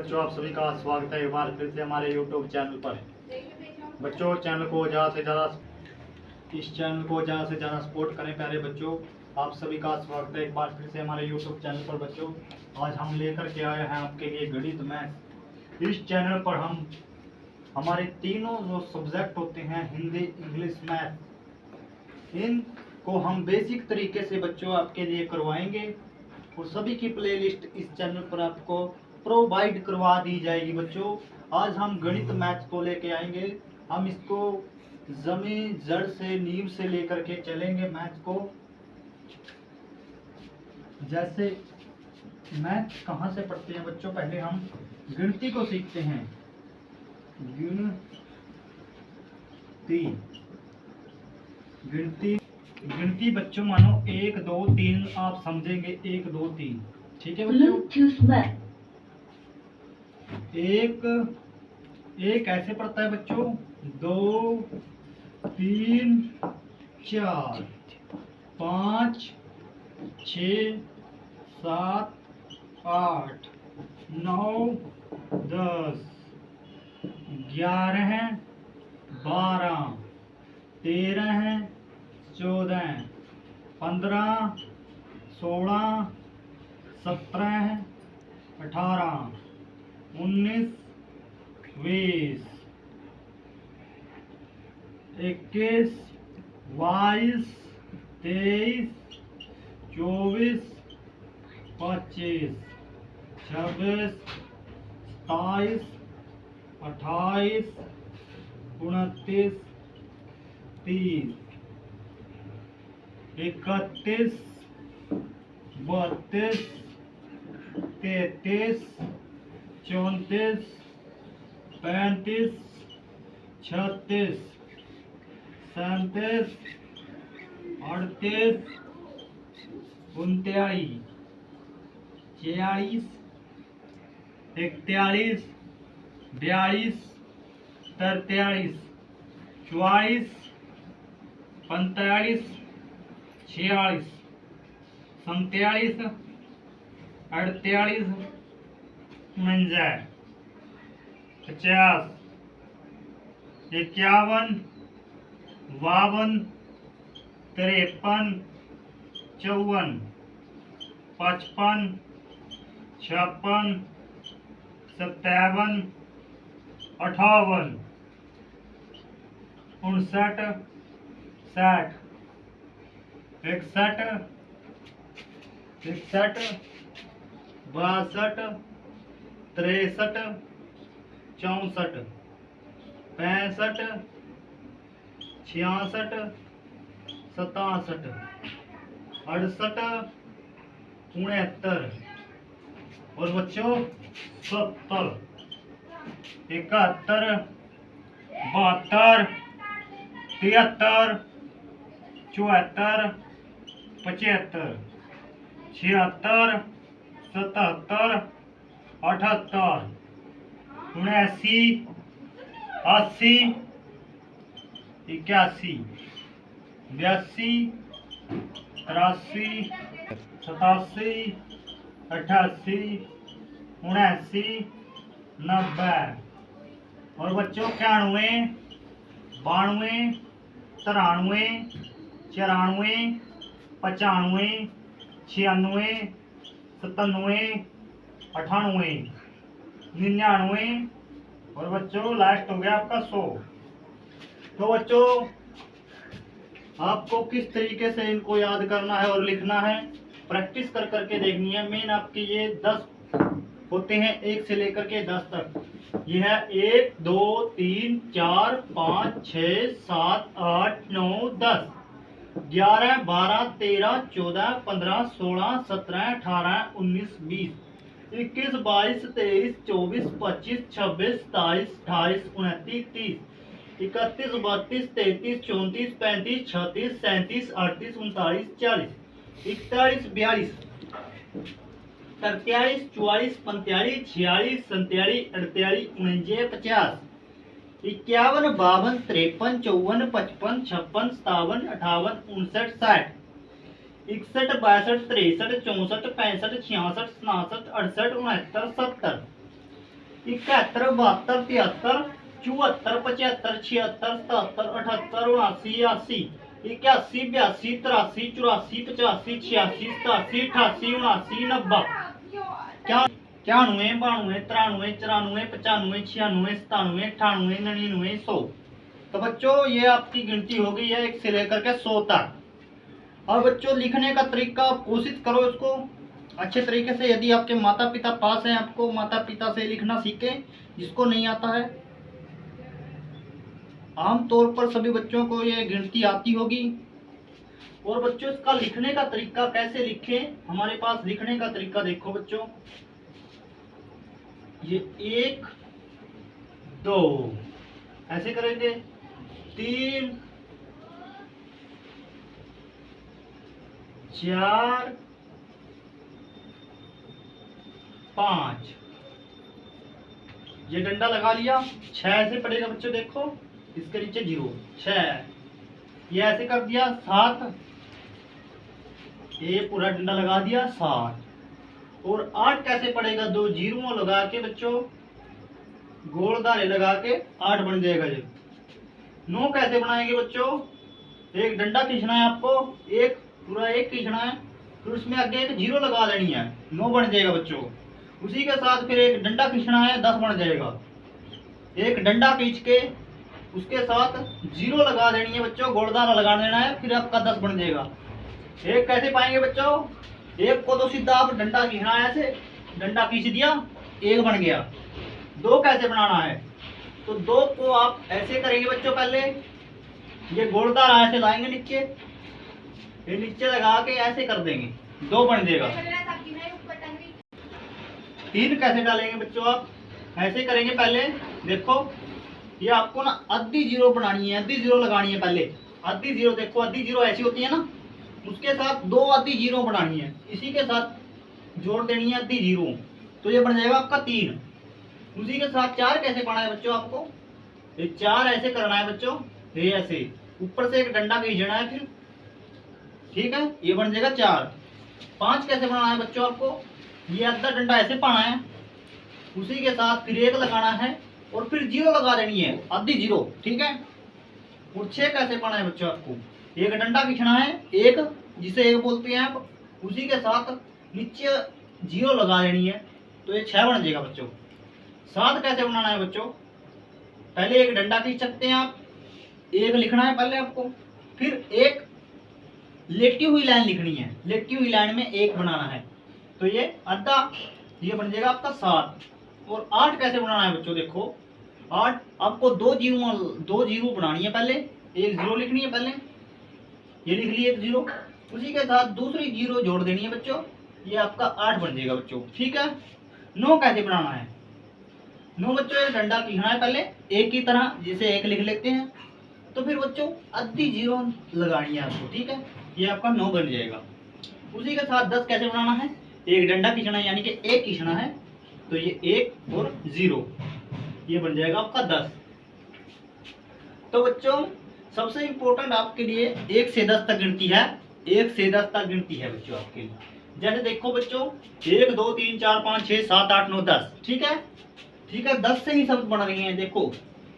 बच्चों, आप सभी का स्वागत है एक बार फिर से हमारे YouTube चैनल पर। बच्चों, चैनल को ज़्यादा से ज़्यादा सपोर्ट करें प्यारे बच्चों। आप सभी का स्वागत है एक बार फिर से हमारे YouTube चैनल पर। बच्चों, आज हम लेकर के आए हैं आपके लिए गणित मैथ। इस चैनल पर हम हमारे तीनों जो सब्जेक्ट होते हैं, हिंदी, इंग्लिश, मैथ, इनको हम बेसिक तरीके से बच्चों आपके लिए करवाएंगे और सभी की प्लेलिस्ट इस चैनल पर आपको प्रोवाइड करवा दी जाएगी। बच्चों, आज हम गणित मैथ को लेके आएंगे। हम इसको जमीन जड़ से नींव से लेकर के चलेंगे मैथ को। जैसे मैथ कहाँ से पढ़ते हैं बच्चों, पहले हम गिनती को सीखते हैं। गिनती बच्चों मानो 1 2 3 आप समझेंगे, 1 2 3। ठीक है बच्चों, एक ऐसे पढ़ता है बच्चों, 2 3 4 5 6 7 8 9 10 11 12 13 14 15 16 17 18 19 20 21 22 23 24 25 26 27 28 29 30 31 32 33 34 35 36 37 38 39 40 41 42 43 44 45 46 47 48 49 50 51 52 53 54 55 56 57 58 59 60 61 61 62 63 64 65 66 67 68 69 और बच्चों 70 71 72 73 74 75 76 77 78 79 80 81 82 83 87 88 79 90 और बच्चों 91 92 93 94 95 96 97 98 99 और बच्चों लास्ट हो गया आपका 100। तो बच्चों, आपको किस तरीके से इनको याद करना है और लिखना है, प्रैक्टिस कर करके देखनी है। मेन आपके ये 10 होते हैं, 1 से लेकर के 10 तक। ये है 1 2 3 4 5 6 7 8 9 10 11 12 13 14 15 16 17 18 19 20 21 22 23 24 25 26 27 28 29 30 31 32 33 34 35 36 37 38 39 40 41 42 43 44 45 46 47 48 49 50 51 52 53 54 55 56 57 58 59 60 61 62 63 64 65 66 67 68 69 70 71, 72, 73, 74, 75, 76, 77, 78, 79, 80, 81, 82, 83, 84, 85, 86, 87, 88, 89, 90, 91, 92, 93, 94, 95, 96, 97, 98, 99, 100। तो बच्चों ये आपकी गिनती हो गई है 1 से लेकर के 100 तक। अब बच्चों लिखने का तरीका आप कोशिश करो इसको अच्छे तरीके से। यदि आपके माता पिता पास हैं, आपको माता पिता से लिखना सीखें। जिसको नहीं आता है, आमतौर पर सभी बच्चों को ये गिनती आती होगी। और बच्चों इसका लिखने का तरीका कैसे लिखें, हमारे पास लिखने का तरीका देखो बच्चों। ये 1 2 ऐसे करेंगे, 3 4 5, ये डंडा लगा लिया। 6 ऐसे पड़ेगा बच्चों, देखो इसके नीचे 0, 6, ये ऐसे कर दिया। 7, ये पूरा डंडा लगा दिया 7। और 8 कैसे पड़ेगा, 2 जीरो लगा के बच्चों, गोल धारे लगा के 8 बन जाएगा ये। 9 कैसे बनाएंगे बच्चों, एक डंडा खींचना है आपको, एक पूरा एक खींचना है, फिर उसमें आगे एक 0 लगा देनी है, 9 बन जाएगा बच्चों। उसी के साथ फिर एक डंडा खींचना है, 10 बन जाएगा। एक डंडा खींच के उसके साथ 0 लगा देनी है बच्चों, गोलधारा लगा देना है, फिर आपका 10 बन जाएगा। एक कैसे पाएंगे बच्चों, एक को तो सीधा आप डंडा खींचना है, ऐसे डंडा खींच दिया, 1 बन गया। 2 कैसे बनाना है, तो 2 को आप ऐसे करेंगे बच्चों। पहले ये गोलधारा ऐसे लाएंगे नीचे, ये नीचे लगा के ऐसे कर देंगे, 2 बन जाएगा। 3 कैसे डालेंगे बच्चों, आप ऐसे करेंगे। पहले देखो ये आपको ना आधी 0 बनानी है, आधी 0 लगानी है। पहले आधी 0, देखो आधी 0 ऐसी होती है ना, उसके साथ 2 आधी 0 बनानी है, इसी के साथ जोड़ देनी है आधी 0, तो ये बन जाएगा आपका 3। उसी के साथ 4 कैसे बनाना है बच्चों, आपको ये 4 ऐसे करना है बच्चों, ये ऐसे ऊपर से एक डंडा खींचना है फिर, ठीक है, ये बन जाएगा 4। 5 कैसे बनाना है बच्चों, आपको ये आधा डंडा ऐसे पाना है, उसी के साथ फिर 1 लगाना है और फिर 0 लगा देनी है, आधी 0, ठीक है। और 6 कैसे पाना है बच्चों, आपको एक डंडा खींचना है, एक जिसे 1 बोलते हैं आप, उसी के साथ नीचे 0 लगा देनी है, तो ये 6 बन जाएगा बच्चों। 7 कैसे बनाना है बच्चों, पहले एक डंडा खींच सकते हैं आप, 1 लिखना है पहले आपको, फिर एक लेटी हुई लाइन लिखनी है, लेटी हुई लाइन में 1 बनाना है, तो ये आधा, ये बन जाएगा आपका 7। और 8 कैसे बनाना है बच्चों, देखो 8 आपको 2 जीरो बनानी है, पहले एक 0 लिखनी है, पहले ये लिख ली एक 0, उसी के साथ दूसरी 0 जोड़ देनी है बच्चों, ये आपका 8 बन जाएगा बच्चों, ठीक है। 9 कैसे बनाना है, 9 बच्चों एक डंडा खींचना है पहले, एक की तरह जिसे 1 लिख लेते हैं, तो फिर बच्चों आधी 0 लगानी है आपको, ठीक है, ये आपका 9 बन जाएगा। उसी के साथ 10 कैसे बनाना है, एक डंडा खींचना है, यानी कि 1 खींचना है, तो ये 1 और 0, ये बन जाएगा आपका 10। तो बच्चों सबसे इंपॉर्टेंट आपके लिए 1 से 10 तक गिनती है, 1 से 10 तक गिनती है बच्चों आपके लिए। जैसे देखो बच्चों 1 2 3 4 5 6 7 8 9 10, ठीक है, ठीक है, 10 से ही सब बन रही हैं। देखो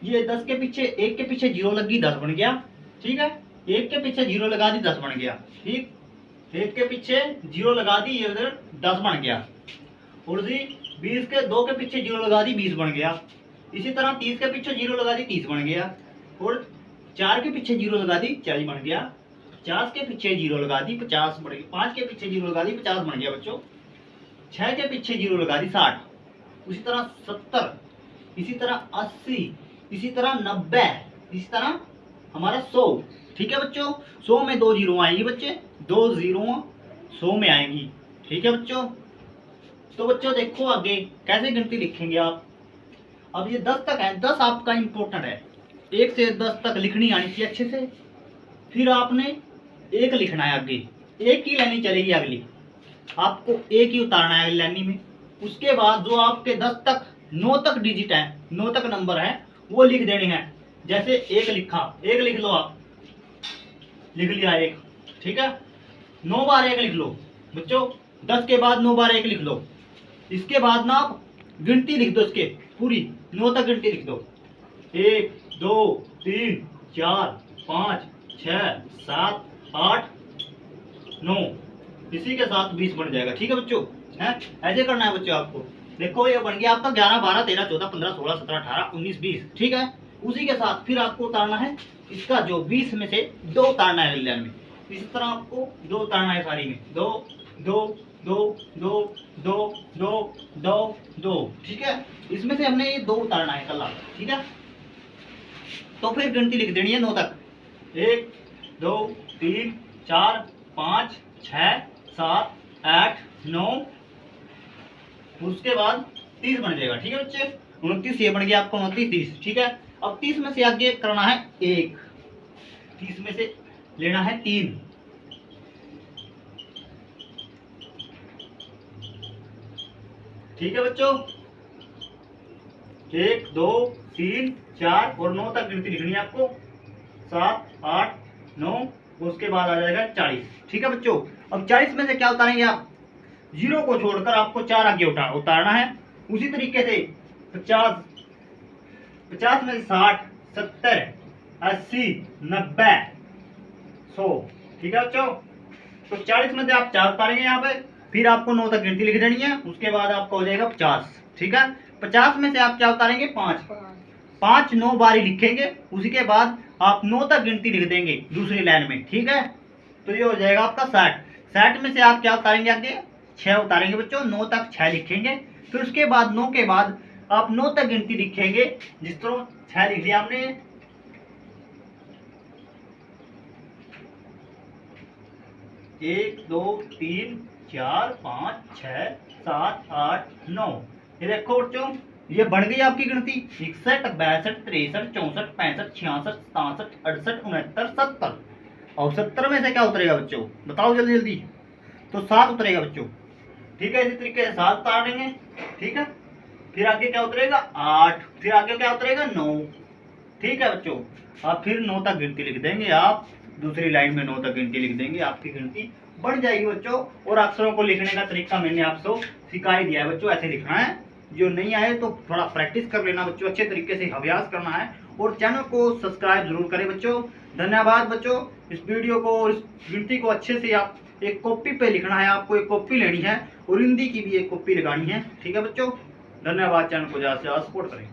ये 10 के पीछे 1 के पीछे 0 लगी, 10 बन गया, ठीक है, 1 के पीछे 0 लगा दी, 10 बन गया, ठीक, 1 के पीछे 0 लगा दी, ये उधर 10 बन गया। और जी 20 के 2 के पीछे 0 लगा दी, 20 बन गया। इसी तरह 30 के पीछे 0 लगा दी, 30 बन गया। और 4 के पीछे 0 लगा दी, 40 बन गया। 50 के पीछे 0 लगा दी, 50 बन गया। 5 के पीछे 0 लगा दी, 50 बन गया बच्चों। 6 के पीछे 0 लगा दी, 60। उसी तरह 70, इसी तरह 80, इसी तरह 90, इसी तरह हमारा 100, ठीक है बच्चों। 100 में 2 जीरो आएंगी बच्चे, 2 जीरो 100 में आएंगी, ठीक है बच्चों। तो बच्चों देखो आगे कैसे गिनती लिखेंगे आप। अब ये 10 तक है, 10 आपका इंपॉर्टेंट है, 1 से 10 तक लिखनी आनी चाहिए अच्छे से। फिर आपने 1 लिखना है, आगे 1 की लाइन चलेगी, अगली आपको 1 ही उतारना है अगली लाइन में। उसके बाद जो आपके 10 तक 9 तक डिजिट है, 9 तक नंबर है, वो लिख देने हैं। जैसे 1 लिखा, 1 लिख लो, आप लिख लिया 1, ठीक है। 9 बार 1 लिख लो बच्चों, 10 के बाद 9 बार 1 लिख लो। इसके बाद ना आप गिनती लिख दो, इसके पूरी 9 तक गिनती लिख दो। 1 2 3 4 5 6 7 8 9, इसी के साथ 20 बन जाएगा। ठीक है बच्चों, है ऐसे करना है बच्चों आपको। देखो ये बन गया आपका 11 12 13 14 15 16 17 18 19 20। ठीक है, उसी के साथ फिर आपको उतारना है इसका जो 20 में से 2 उतारना है लाइन में। इस तरह आपको 2 उतारना है सारी में, 2 2 2 2 2 2 2 2। ठीक है, इसमें से हमने ये 2 उतारना है कल। ठीक है, तो फिर गिनती लिख देनी है 9 तक। 1 2 3 4 5 6 7 8 9, उसके बाद 30 बन जाएगा। ठीक है बच्चे, 29 ये बन गया आपको 29 30। ठीक है, अब 30 में से आगे करना है 1, 30 में से लेना है 3। ठीक है बच्चों, 1 2 3 4 और 9 तक गिनती लिखनी है आपको, 7 8 9, उसके बाद आ जाएगा 40। ठीक है बच्चों, अब 40 में से क्या उतारेंगे आप, 0 को छोड़कर आपको 4 आगे उतारना है। उसी तरीके से 50 50 में से 60 70 80 90 100। ठीक है बच्चों, तो 40 में से आप 4 उतारेंगे यहाँ पे, फिर आपको 9 तक गिनती लिख देनी है, उसके बाद आपका हो जाएगा 50। ठीक है, 50 में से आप क्या उतारेंगे, 5 9 बारी लिखेंगे, उसी के बाद आप 9 तक गिनती लिख देंगे दूसरी लाइन में। ठीक है, तो ये हो जाएगा आपका 60। 60 में से आप क्या उतारेंगे, आगे 6 उतारेंगे बच्चों, 9 तक 6 लिखेंगे, फिर उसके बाद 9 के बाद आप 9 तक गिनती लिखेंगे। जिस तरह 6 लिख दिया हमने, 1 2 3 4 5 6 7 8 9। ये देखो बच्चों, ये बढ़ गई आपकी गिनती 61 62 63 64 65 66 67 68 69 70। और 70 में से क्या उतरेगा बच्चों, बताओ जल्दी जल्दी, तो 7 उतरेगा बच्चों। ठीक है, इसी तरीके से 7 उतार देंगे। ठीक है, फिर आगे क्या उतरेगा 8, फिर आगे क्या उतरेगा 9। ठीक है बच्चों, आप फिर 9 तक गिनती लिख देंगे, आप दूसरी लाइन में 9 तक गिनती लिख देंगे, आपकी गिनती बढ़ जाएगी बच्चों। और अक्षरों को लिखने का तरीका मैंने आपको सिखा ही दिया है बच्चों, ऐसे लिखना है। जो नहीं आए तो थोड़ा प्रैक्टिस कर लेना बच्चों, अच्छे तरीके से अभ्यास करना है, और चैनल को सब्सक्राइब जरूर करें बच्चों। धन्यवाद बच्चों। इस वीडियो को और इस गिनती को अच्छे से आप एक कॉपी पे लिखना है, आपको एक कॉपी लेनी है और हिंदी की भी एक कॉपी लगानी है। ठीक है बच्चों, धन्यवाद। चैनल को ज़्यादा से ज़्यादा सपोर्ट करें।